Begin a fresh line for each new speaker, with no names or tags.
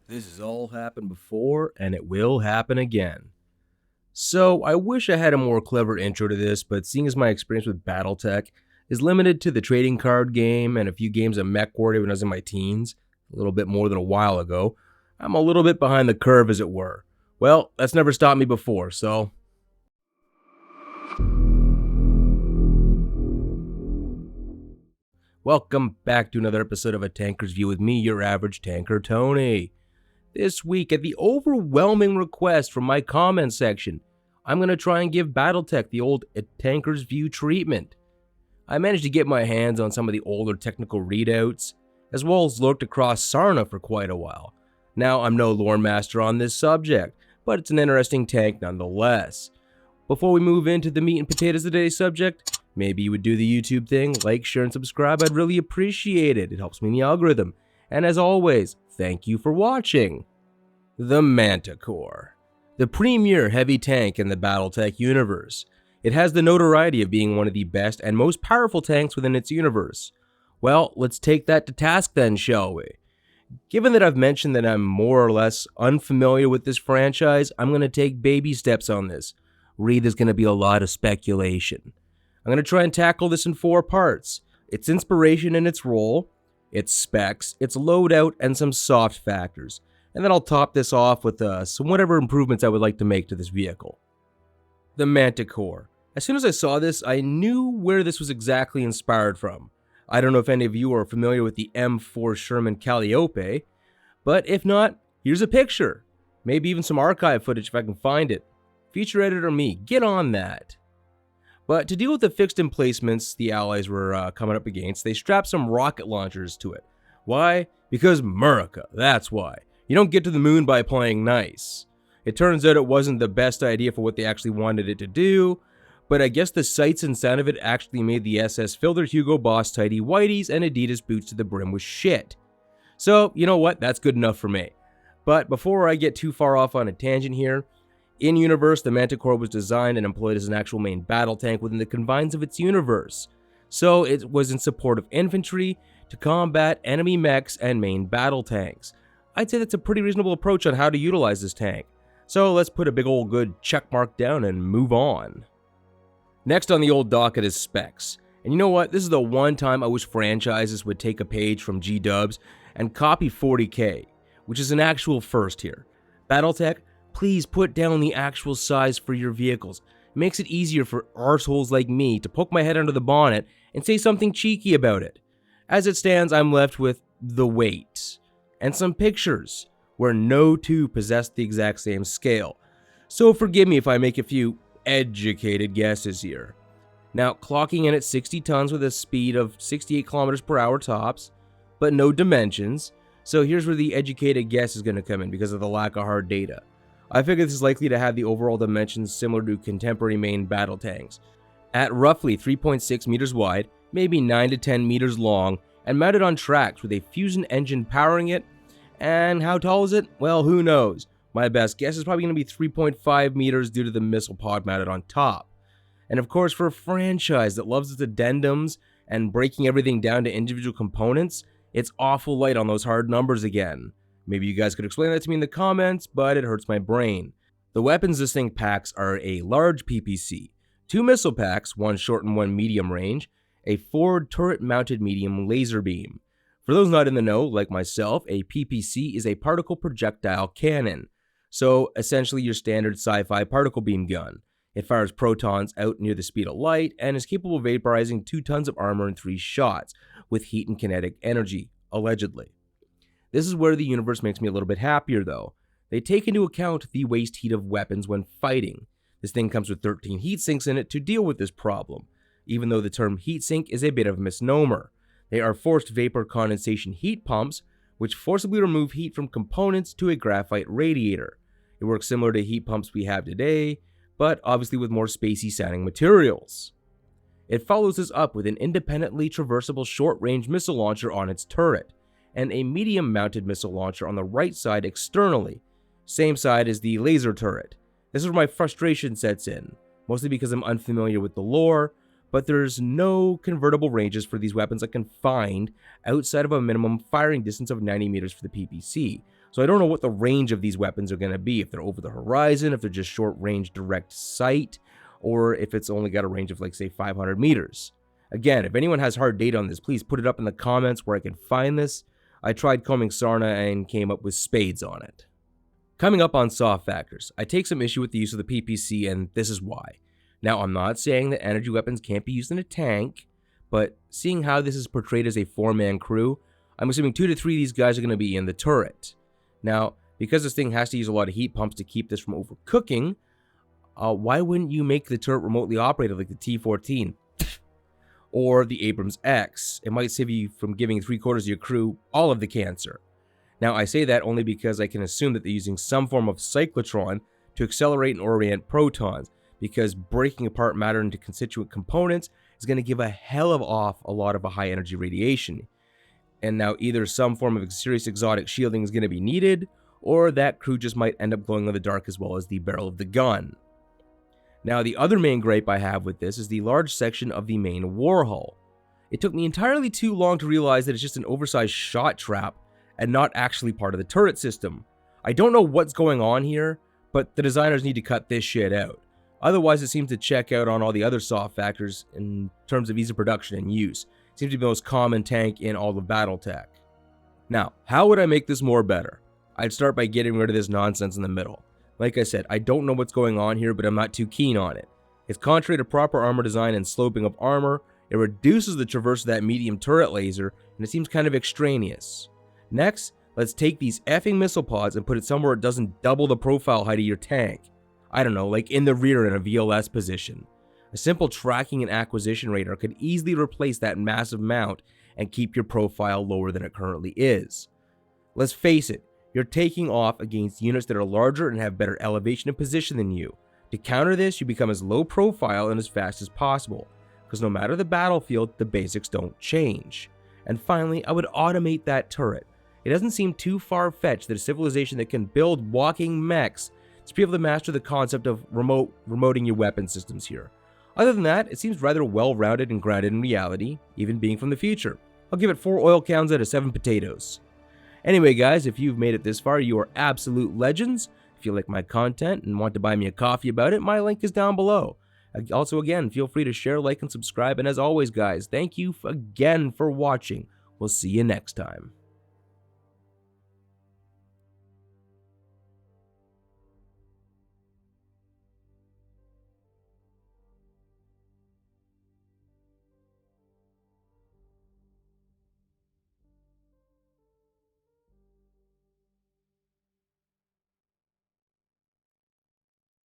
This has all happened before, and it will happen again. So, I wish I had a more clever intro to this, but seeing as my experience with Battletech is limited to the trading card game and a few games of MechWarrior when I was in my teens, a little bit more than a while ago, I'm a little bit behind the curve, as it were. Well, that's never stopped me before, so. Welcome back to another episode of A Tanker's View with me, your average tanker, Tony. This week, at the overwhelming request from my comment section, I'm going to try and give Battletech the old Tanker's View treatment. I managed to get my hands on some of the older technical readouts, as well as looked across Sarna for quite a while. Now, I'm no lore master on this subject, but it's an interesting tank nonetheless. Before we move into the meat and potatoes of today's subject, maybe you would do the YouTube thing, like, share, and subscribe. I'd really appreciate it. It helps me in the algorithm. And as always, thank you for watching. The Manticore, the premier heavy tank in the Battletech universe. It has the notoriety of being one of the best and most powerful tanks within its universe. Well, let's take that to task then, shall we? Given that I've mentioned that I'm more or less unfamiliar with this franchise, I'm going to take baby steps on this. There's going to be a lot of speculation. I'm going to try and tackle this in 4 parts. Its inspiration and its role, its specs, its loadout, and some soft factors. And then I'll top this off with some whatever improvements I would like to make to this vehicle. The Manticore. As soon as I saw this, I knew where this was exactly inspired from. I don't know if any of you are familiar with the M4 Sherman Calliope, but if not, here's a picture. Maybe even some archive footage if I can find it. Feature editor me, get on that. But to deal with the fixed emplacements the Allies were coming up against, they strapped some rocket launchers to it. Why? Because America, that's why. You don't get to the moon by playing nice. It turns out it wasn't the best idea for what they actually wanted it to do, but I guess the sights and sound of it actually made the SS fill their Hugo Boss tidy whiteys and Adidas boots to the brim with shit. So, you know what? That's good enough for me. But before I get too far off on a tangent here, in universe, the Manticore was designed and employed as an actual main battle tank within the confines of its universe. So it was in support of infantry to combat enemy mechs and main battle tanks. I'd say that's a pretty reasonable approach on how to utilize this tank. So let's put a big old good check mark down and move on. Next on the old docket is specs. And you know what? This is the one time I wish franchises would take a page from G-dubs and copy 40K, which is an actual first here. Battletech, please put down the actual size for your vehicles. It makes it easier for arseholes like me to poke my head under the bonnet and say something cheeky about it. As it stands, I'm left with the weight and some pictures where no two possess the exact same scale. So forgive me if I make a few educated guesses here. Now, clocking in at 60 tons with a speed of 68 kilometers per hour tops, but no dimensions. So here's where the educated guess is going to come in because of the lack of hard data. I figure this is likely to have the overall dimensions similar to contemporary main battle tanks. At roughly 3.6 meters wide, maybe 9 to 10 meters long, and mounted on tracks with a fusion engine powering it. And how tall is it? Well, who knows? My best guess is probably going to be 3.5 meters due to the missile pod mounted on top. And of course, for a franchise that loves its addendums and breaking everything down to individual components, it's awful light on those hard numbers again. Maybe you guys could explain that to me in the comments, but it hurts my brain. The weapons this thing packs are a large PPC, 2 missile packs, one short and one medium range, a forward turret-mounted medium laser beam. For those not in the know, like myself, a PPC is a particle projectile cannon. So, essentially your standard sci-fi particle beam gun. It fires protons out near the speed of light and is capable of vaporizing 2 tons of armor in 3 shots, with heat and kinetic energy, allegedly. This is where the universe makes me a little bit happier though. They take into account the waste heat of weapons when fighting. This thing comes with 13 heat sinks in it to deal with this problem, even though the term heat sink is a bit of a misnomer. They are forced vapor condensation heat pumps, which forcibly remove heat from components to a graphite radiator. It works similar to heat pumps we have today, but obviously with more spacey sounding materials. It follows this up with an independently traversable short-range missile launcher on its turret, and a medium-mounted missile launcher on the right side externally, same side as the laser turret. This is where my frustration sets in, mostly because I'm unfamiliar with the lore, but there's no convertible ranges for these weapons I can find outside of a minimum firing distance of 90 meters for the PPC, So I don't know what the range of these weapons are going to be, if they're over the horizon, if they're just short range direct sight, or if it's only got a range of like say 500 meters. Again, if anyone has hard data on this, please put it up in the comments where I can find this. I tried combing Sarna and came up with spades on it. Coming up on soft factors, I take some issue with the use of the PPC, and this is why. Now, I'm not saying that energy weapons can't be used in a tank, but seeing how this is portrayed as a 4-man crew, I'm assuming 2 to 3 of these guys are going to be in the turret. Now, because this thing has to use a lot of heat pumps to keep this from overcooking, why wouldn't you make the turret remotely operated like the T-14 or the Abrams X? It might save you from giving 3/4 of your crew all of the cancer. Now, I say that only because I can assume that they're using some form of cyclotron to accelerate and orient protons, because breaking apart matter into constituent components is going to give a hell of a lot of a high energy radiation. And now either some form of serious exotic shielding is going to be needed, or that crew just might end up glowing in the dark as well as the barrel of the gun. Now, the other main gripe I have with this is the large section of the main war hull. It took me entirely too long to realize that it's just an oversized shot trap and not actually part of the turret system. I don't know what's going on here, but the designers need to cut this shit out. Otherwise, it seems to check out on all the other soft factors in terms of ease of production and use. It seems to be the most common tank in all of Battletech. Now, how would I make this more better? I'd start by getting rid of this nonsense in the middle. Like I said, I don't know what's going on here, but I'm not too keen on it. It's contrary to proper armor design and sloping of armor. It reduces the traverse of that medium turret laser, and it seems kind of extraneous. Next, let's take these effing missile pods and put it somewhere it doesn't double the profile height of your tank. I don't know, like in the rear in a VLS position. A simple tracking and acquisition radar could easily replace that massive mount and keep your profile lower than it currently is. Let's face it, you're taking off against units that are larger and have better elevation and position than you. To counter this, you become as low profile and as fast as possible, because no matter the battlefield, the basics don't change. And finally, I would automate that turret. It doesn't seem too far-fetched that a civilization that can build walking mechs to be able to master the concept of remoting your weapon systems here. Other than that, it seems rather well-rounded and grounded in reality, even being from the future. I'll give it 4 oil cans out of 7 potatoes. Anyway guys, if you've made it this far, you are absolute legends. If you like my content and want to buy me a coffee about it, my link is down below. Also again, feel free to share, like, and subscribe, and as always guys, thank you again for watching. We'll see you next time.